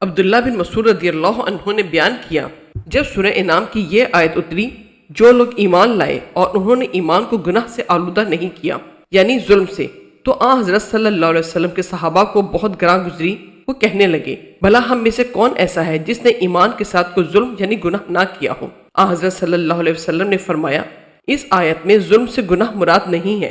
عبداللہ بن مسعود رضی اللہ عنہ نے بیان کیا، جب سورہ انعام کی یہ آیت اتری، جو لوگ ایمان لائے اور انہوں نے ایمان کو گناہ سے آلودہ نہیں کیا، یعنی ظلم سے، تو حضرت صلی اللہ علیہ وسلم کے صحابہ کو بہت گراں گزری۔ وہ کہنے لگے، بھلا ہم میں سے کون ایسا ہے جس نے ایمان کے ساتھ کوئی ظلم یعنی گناہ نہ کیا ہو؟ حضرت صلی اللہ علیہ وسلم نے فرمایا، اس آیت میں ظلم سے گناہ مراد نہیں ہے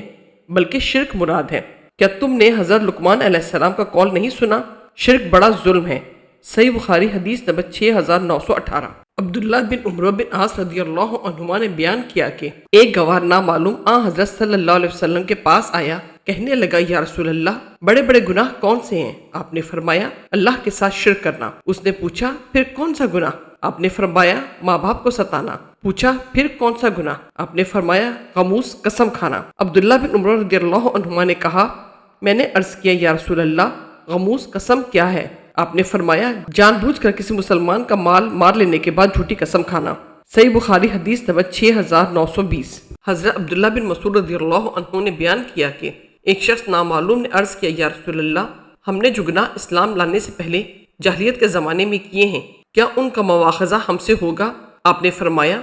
بلکہ شرک مراد ہے۔ کیا تم نے حضرت لقمان علیہ السلام کا قول نہیں سنا؟ شرک بڑا ظلم ہے۔ صحیح بخاری حدیث نمبر 6918۔ عبداللہ بن عمرو بن عاص رضی اللہ عنہما نے بیان کیا کہ ایک گوار نامعلوم حضرت صلی اللہ علیہ وسلم کے پاس آیا، کہنے لگا، یا رسول اللہ، بڑے بڑے گناہ کون سے ہیں؟ آپ نے فرمایا، اللہ کے ساتھ شرک کرنا۔ اس نے پوچھا، پھر کون سا گناہ؟ آپ نے فرمایا، ماں باپ کو ستانا۔ پوچھا، پھر کون سا گناہ؟ آپ نے فرمایا، غموس قسم کھانا۔ عبداللہ بن عمرو رضی اللہ عنہما نے کہا، میں نے عرض کیا، یا رسول اللہ، غموس قسم کیا ہے؟ آپ نے فرمایا، جان بوجھ کر کسی مسلمان کا مال مار لینے کے بعد جھوٹی قسم کھانا۔ صحیح بخاری حدیث نمبر 6920۔ حضرت عبداللہ بن مسعود رضی اللہ عنہ نے بیان کیا کہ ایک شخص نامعلوم نے عرض کیا، یا رسول اللہ، ہم نے جو گناہ اسلام لانے سے پہلے جاہلیت کے زمانے میں کیے ہیں، کیا ان کا مواخذہ ہم سے ہوگا؟ آپ نے فرمایا،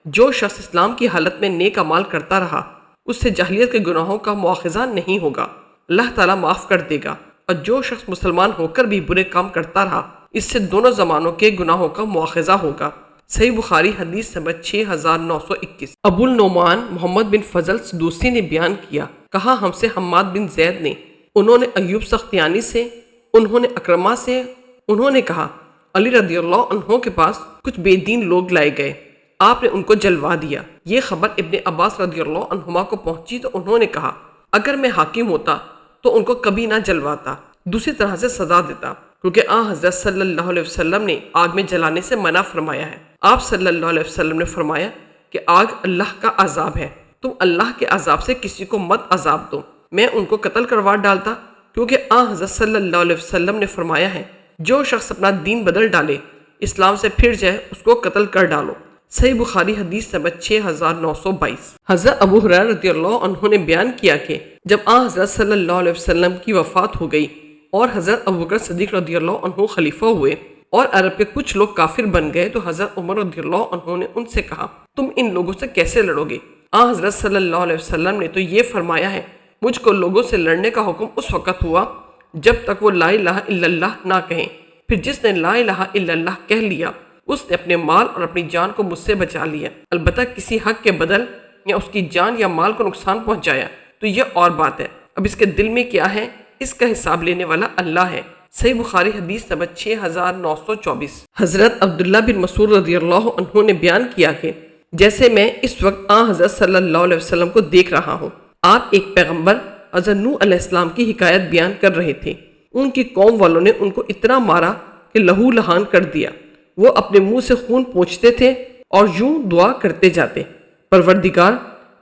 جو شخص اسلام کی حالت میں نیک اعمال کرتا رہا، اس سے جاہلیت کے گناہوں کا مواخذہ نہیں ہوگا، اللہ تعالیٰ معاف کر دے گا، اور جو شخص مسلمان ہو کر بھی برے کام کرتا رہا، اس سے دونوں زمانوں کے گناہوں کا مواخذہ ہوگا۔ صحیح بخاری حدیث نمبر 6921۔ ابو النعمان محمد بن فضل سدوسی نے بیان کیا، کہا ہم سے حماد بن زید نے، انہوں نے ایوب سختیانی سے، انہوں نے اکرمہ سے، انہوں نے کہا، علی رضی اللہ عنہ کے پاس کچھ بے دین لوگ لائے گئے، آپ نے ان کو جلوا دیا۔ یہ خبر ابن عباس رضی اللہ عنہما کو پہنچی تو انہوں نے کہا، اگر میں حاکم ہوتا تو ان کو کبھی نہ جلواتا، دوسری طرح سے سزا دیتا، کیونکہ حضرت صلی اللہ علیہ وسلم نے آگ میں جلانے سے منع فرمایا ہے۔ آپ صلی اللہ علیہ وسلم نے فرمایا کہ آگ اللہ کا عذاب ہے، تم اللہ کے عذاب سے کسی کو مت عذاب دو۔ میں ان کو قتل کروا ڈالتا، کیونکہ حضرت صلی اللہ علیہ وسلم نے فرمایا ہے، جو شخص اپنا دین بدل ڈالے، اسلام سے پھر جائے، اس کو قتل کر ڈالو۔ صحیح بخاری حدیث نمبر 6922۔ حضرت ابو ہریرہ رضی اللہ عنہ نے بیان کیا کہ جب حضرت صلی اللہ علیہ وسلم کی وفات ہو گئی اور حضرت ابوبکر صدیق رضی اللہ عنہ خلیفہ ہوئے اور عرب کے کچھ لوگ کافر بن گئے، تو حضرت عمر رضی اللہ عنہ نے ان سے کہا، تم ان لوگوں سے کیسے لڑو گے؟ حضرت صلی اللہ علیہ وسلم نے تو یہ فرمایا ہے، مجھ کو لوگوں سے لڑنے کا حکم اس وقت ہوا جب تک وہ لا الہ الا اللہ نہ کہیں، پھر جس نے لا الہ الا اللہ کہہ لیا، اس نے اپنے مال اور اپنی جان کو مجھ سے بچا لیا، البتہ کسی حق کے بدل یا اس کی جان یا مال کو نقصان پہنچایا تو یہ اور بات ہے، اب اس کے دل میں کیا ہے، اس کا حساب لینے والا اللہ ہے۔ صحیح بخاری حدیث نمبر 6924۔ حضرت عبداللہ بن مسعود رضی اللہ عنہ نے بیان کیا کہ جیسے میں اس وقت حضرت صلی اللہ علیہ وسلم کو دیکھ رہا ہوں، آپ ایک پیغمبر حضرت نوح علیہ السلام کی حکایت بیان کر رہے تھے۔ ان کی قوم والوں نے ان کو اتنا مارا کہ لہو لہان کر دیا، وہ اپنے منہ سے خون پوچھتے تھے اور یوں دعا کرتے جاتے، پروردگار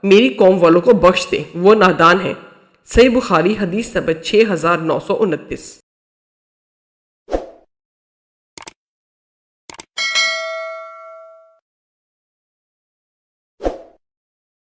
میری قوم والوں کو بخش دے، وہ نادان ہیں۔ صحیح بخاری حدیث نمبر 6929۔